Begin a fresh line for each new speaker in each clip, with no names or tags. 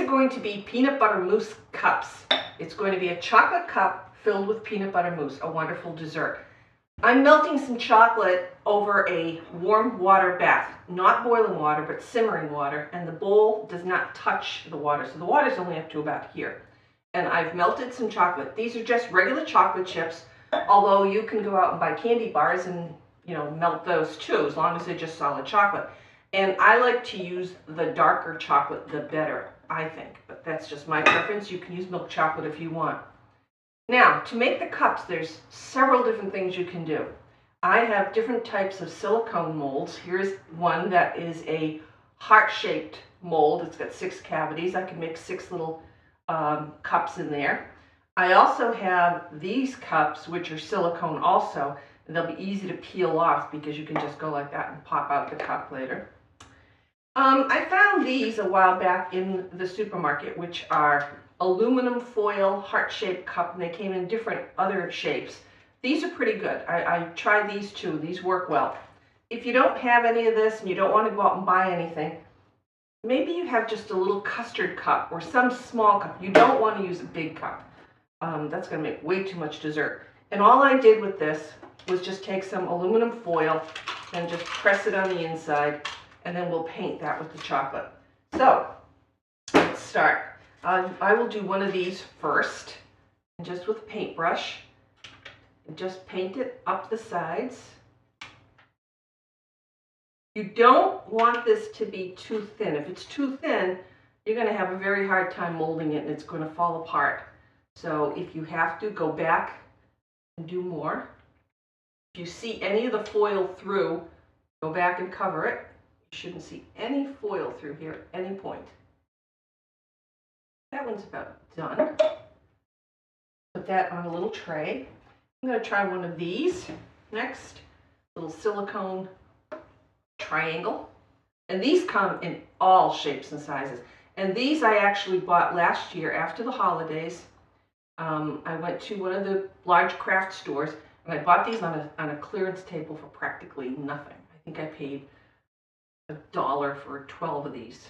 are going to be peanut butter mousse cups. It's going to be a chocolate cup filled with peanut butter mousse, a wonderful dessert. I'm melting some chocolate over a warm water bath, not boiling water, but simmering water, and the bowl does not touch the water, so the water's only up to about here. And I've melted some chocolate. These are just regular chocolate chips, although you can go out and buy candy bars and, you know, melt those too, as long as they're just solid chocolate. And I like to use the darker chocolate, the better, I think, but that's just my preference. You can use milk chocolate if you want. Now, to make the cups, there's several different things you can do. I have different types of silicone molds. Here's one that is a heart-shaped mold. It's got 6 cavities. I can make 6 little cups in there. I also have these cups, which are silicone also, and they'll be easy to peel off because you can just go like that and pop out the cup later. I found these a while back in the supermarket, which are aluminum foil heart-shaped cup, and they came in different other shapes. These are pretty good. I tried these too. These work well. If you don't have any of this and you don't want to go out and buy anything, maybe you have just a little custard cup or some small cup. You don't want to use a big cup. That's going to make way too much dessert. And all I did with this was just take some aluminum foil and just press it on the inside, and then we'll paint that with the chocolate. So let's start. I will do one of these first, and just with a paintbrush, and just paint it up the sides. You don't want this to be too thin. If it's too thin, you're going to have a very hard time molding it, and it's going to fall apart. So if you have to, go back and do more. If you see any of the foil through, go back and cover it. You shouldn't see any foil through here at any point. That one's about done. Put that on a little tray. I'm going to try one of these next. Little silicone triangle. And these come in all shapes and sizes. And these I actually bought last year after the holidays. I went to one of the large craft stores, and I bought these on a clearance table for practically nothing. I think I paid $1 for 12 of these.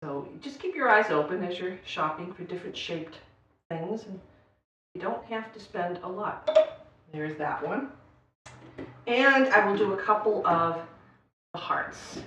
So just keep your eyes open as you're shopping for different shaped things, and you don't have to spend a lot. There's that one. And I will do a couple of the hearts.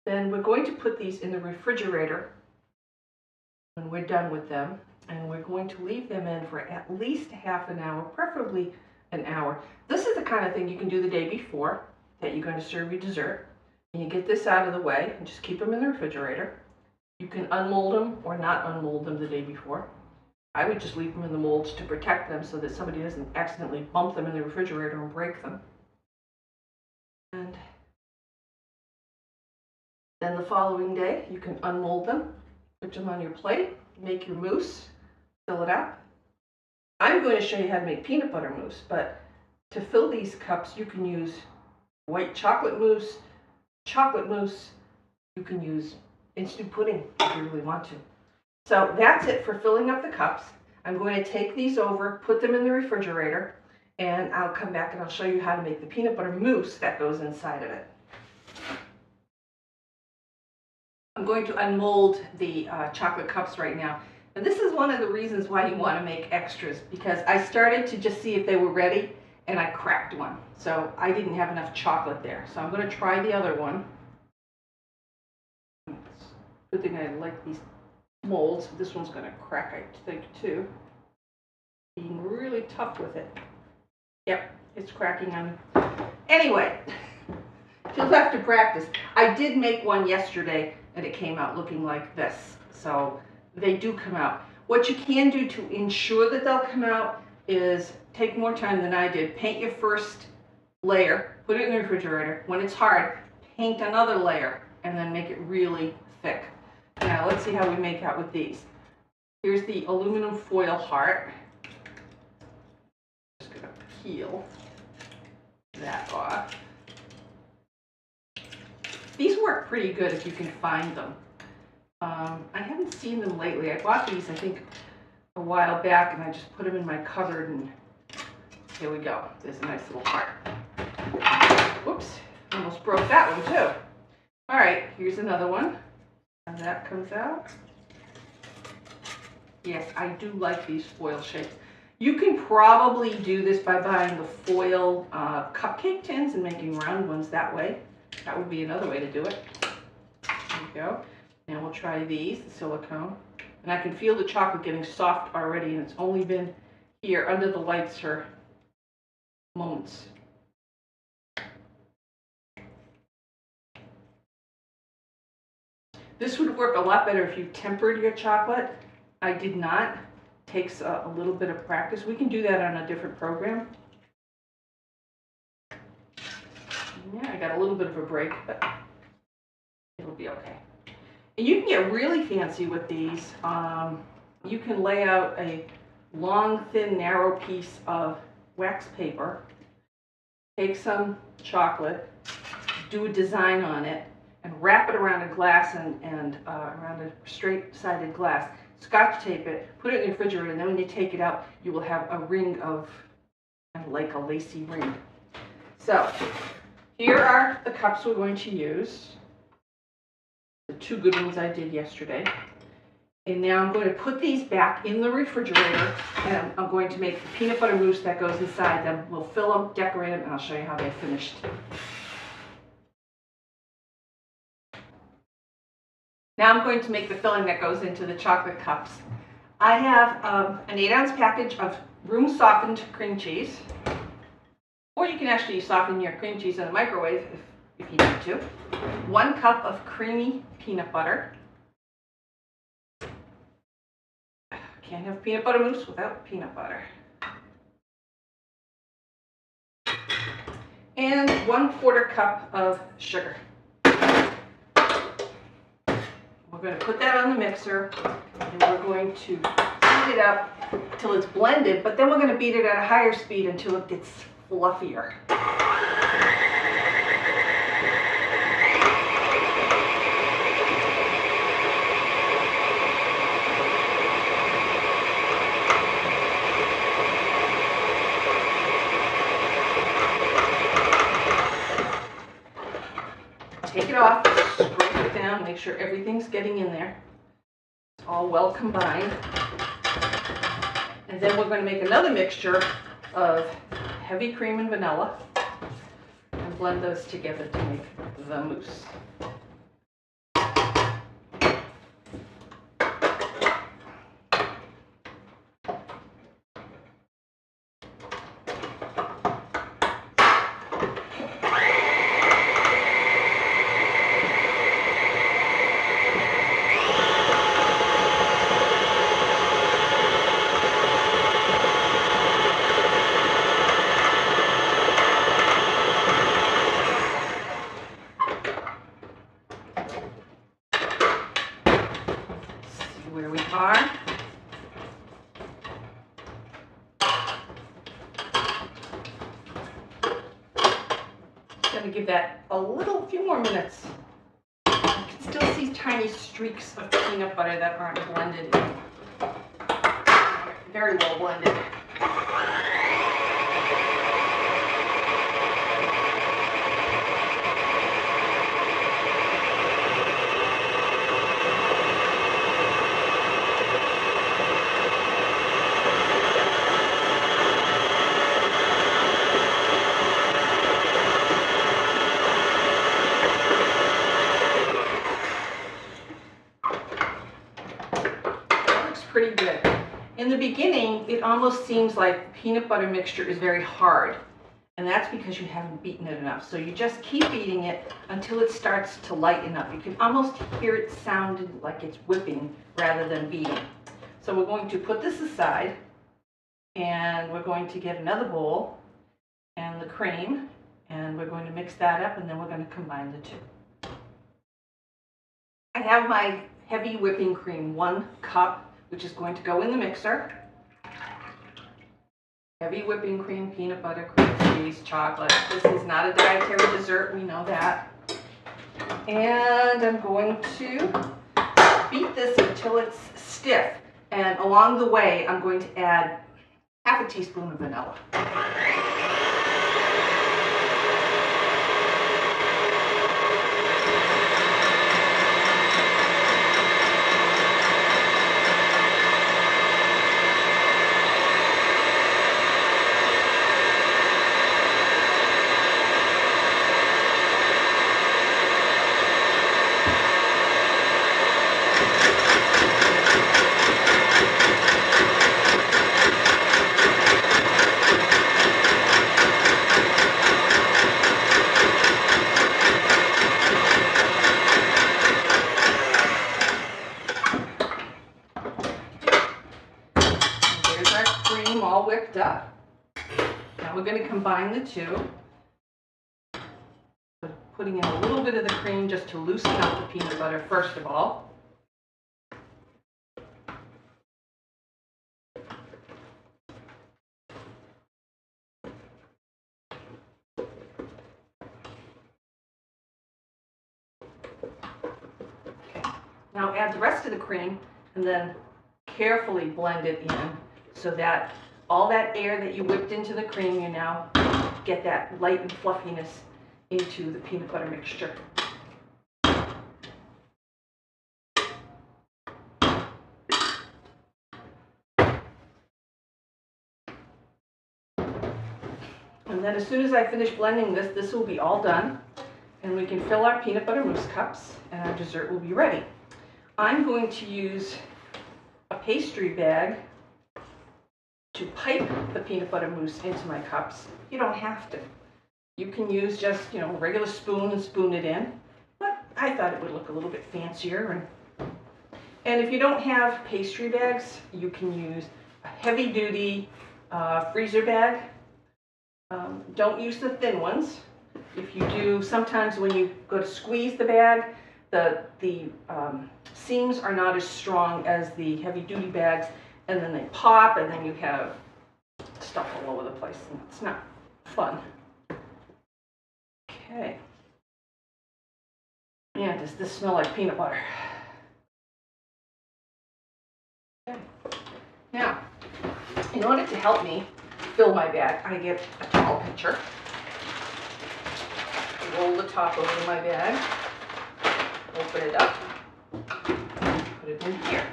Then we're going to put these in the refrigerator when we're done with them, and we're going to leave them in for at least half an hour, preferably an hour. This is the kind of thing you can do the day before that you're going to serve your dessert. And you get this out of the way and just keep them in the refrigerator. You can unmold them or not unmold them the day before. I would just leave them in the molds to protect them so that somebody doesn't accidentally bump them in the refrigerator and break them. And then the following day, you can unmold them, put them on your plate, make your mousse, fill it up. I'm going to show you how to make peanut butter mousse, but to fill these cups, you can use white chocolate mousse, you can use instant pudding if you really want to. So that's it for filling up the cups. I'm going to take these over, put them in the refrigerator, and I'll come back and I'll show you how to make the peanut butter mousse that goes inside of it. I'm going to unmold the chocolate cups right now. And this is one of the reasons why you want to make extras, because I started to just see if they were ready, and I cracked one. So I didn't have enough chocolate there. So I'm going to try the other one. Good thing I like these molds. This one's going to crack, I think, too. Being really tough with it. Yep, it's cracking on me. Anyway, you'll have to practice. I did make one yesterday, and it came out looking like this. So they do come out. What you can do to ensure that they'll come out is take more time than I did. Paint your first layer, put it in the refrigerator. When it's hard, paint another layer, and then make it really thick. Now let's see how we make out with these. Here's the aluminum foil heart. Just gonna peel that off. These work pretty good if you can find them. I haven't seen them lately. I bought these, I think, a while back, and I just put them in my cupboard, and here we go. There's a nice little heart. Whoops, almost broke that one too. All right, here's another one. And that comes out. Yes, I do like these foil shapes. You can probably do this by buying the foil cupcake tins and making round ones that way. That would be another way to do it. There you go. Now we'll try these, the silicone. And I can feel the chocolate getting soft already, and it's only been here under the lights for moments. This would work a lot better if you tempered your chocolate. I did not. Takes a little bit of practice. We can do that on a different program. Yeah, I got a little bit of a break, but it'll be okay. And you can get really fancy with these. You can lay out a long, thin, narrow piece of wax paper, take some chocolate, do a design on it, and wrap it around a glass and around a straight-sided glass. Scotch tape it, put it in the refrigerator, and then when you take it out, you will have a ring of, kind of like a lacy ring. So, here are the cups we're going to use. The two good ones I did yesterday. And now I'm going to put these back in the refrigerator, and I'm going to make the peanut butter mousse that goes inside them. We'll fill them, decorate them, and I'll show you how they're finished. Now I'm going to make the filling that goes into the chocolate cups. I have an 8-ounce package of room softened cream cheese, or you can actually soften your cream cheese in the microwave if you need to. 1 cup of creamy peanut butter. Can't have peanut butter mousse without peanut butter. And 1/4 cup of sugar. We're going to put that on the mixer, and we're going to beat it up till it's blended, but then we're going to beat it at a higher speed until it gets fluffier. Take it off, scrape it down, make sure everything's getting in there. It's all well combined. And then we're going to make another mixture of heavy cream and vanilla and blend those together to make the mousse. Where we are. Going to give that a few more minutes. You can still see tiny streaks of peanut butter that aren't blended. Very well blended. Pretty good. In the beginning, it almost seems like peanut butter mixture is very hard, and that's because you haven't beaten it enough. So you just keep beating it until it starts to lighten up. You can almost hear it sounded like it's whipping rather than beating. So we're going to put this aside, and we're going to get another bowl and the cream, and we're going to mix that up, and then we're going to combine the two. I have my heavy whipping cream, 1 cup, which is going to go in the mixer. Heavy whipping cream, peanut butter, cream cheese, chocolate. This is not a dietary dessert, we know that. And I'm going to beat this until it's stiff. And along the way, I'm going to add half a teaspoon of vanilla. voila. Now we're going to combine the two. Putting in a little bit of the cream just to loosen up the peanut butter first of all. Okay. Now add the rest of the cream and then carefully blend it in so that all that air that you whipped into the cream, you now get that light and fluffiness into the peanut butter mixture. And then as soon as I finish blending this, this will be all done. And we can fill our peanut butter mousse cups and our dessert will be ready. I'm going to use a pastry bag to pipe the peanut butter mousse into my cups. You don't have to. You can use just, a regular spoon and spoon it in. But I thought it would look a little bit fancier. And if you don't have pastry bags, you can use a heavy-duty freezer bag. Don't use the thin ones. If you do, sometimes when you go to squeeze the bag, the seams are not as strong as the heavy-duty bags, and then they pop, and then you have stuff all over the place, and it's not fun. Okay. Man, does this smell like peanut butter? Okay. Now, in order to help me fill my bag, I get a tall pitcher. Roll the top over my bag, open it up, put it in here.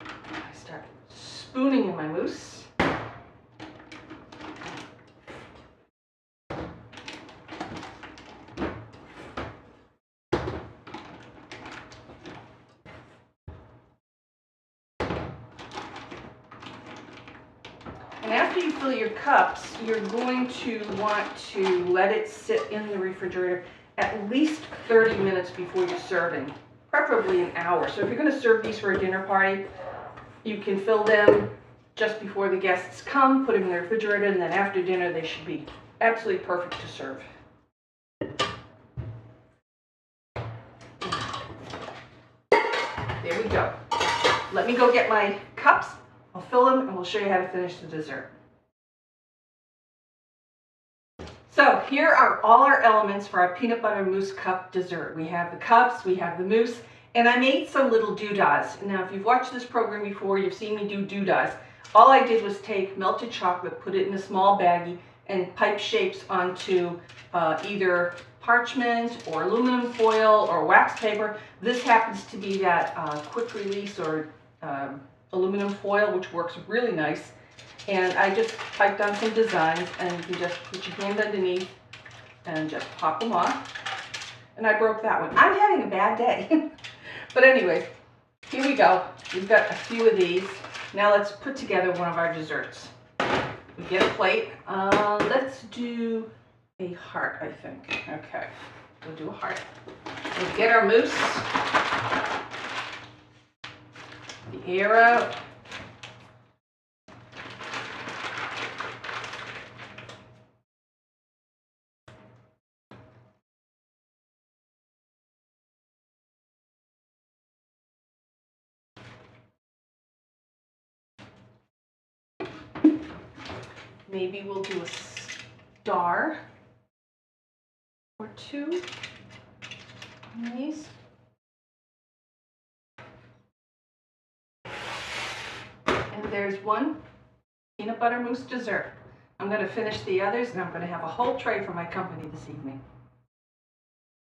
I start spooning in my mousse. And after you fill your cups, you're going to want to let it sit in the refrigerator at least 30 minutes before you're serving, preferably an hour. So if you're going to serve these for a dinner party, you can fill them just before the guests come, put them in the refrigerator, and then after dinner they should be absolutely perfect to serve. There we go. Let me go get my cups. I'll fill them and we'll show you how to finish the dessert. So here are all our elements for our peanut butter mousse cup dessert. We have the cups, we have the mousse, and I made some little doodahs. Now if you've watched this program before, you've seen me do doodahs. All I did was take melted chocolate, put it in a small baggie, and pipe shapes onto either parchment or aluminum foil or wax paper. This happens to be that quick release or aluminum foil, which works really nice. And I just piped on some designs, and you can just put your hand underneath and just pop them off. And I broke that one. I'm having a bad day. But anyways, here we go. We've got a few of these. Now let's put together one of our desserts. We get a plate. Let's do a heart, I think. Okay, we'll do a heart. We'll get our mousse. The air out. Maybe we'll do a star or two on these. And there's one peanut butter mousse dessert. I'm going to finish the others, and I'm going to have a whole tray for my company this evening.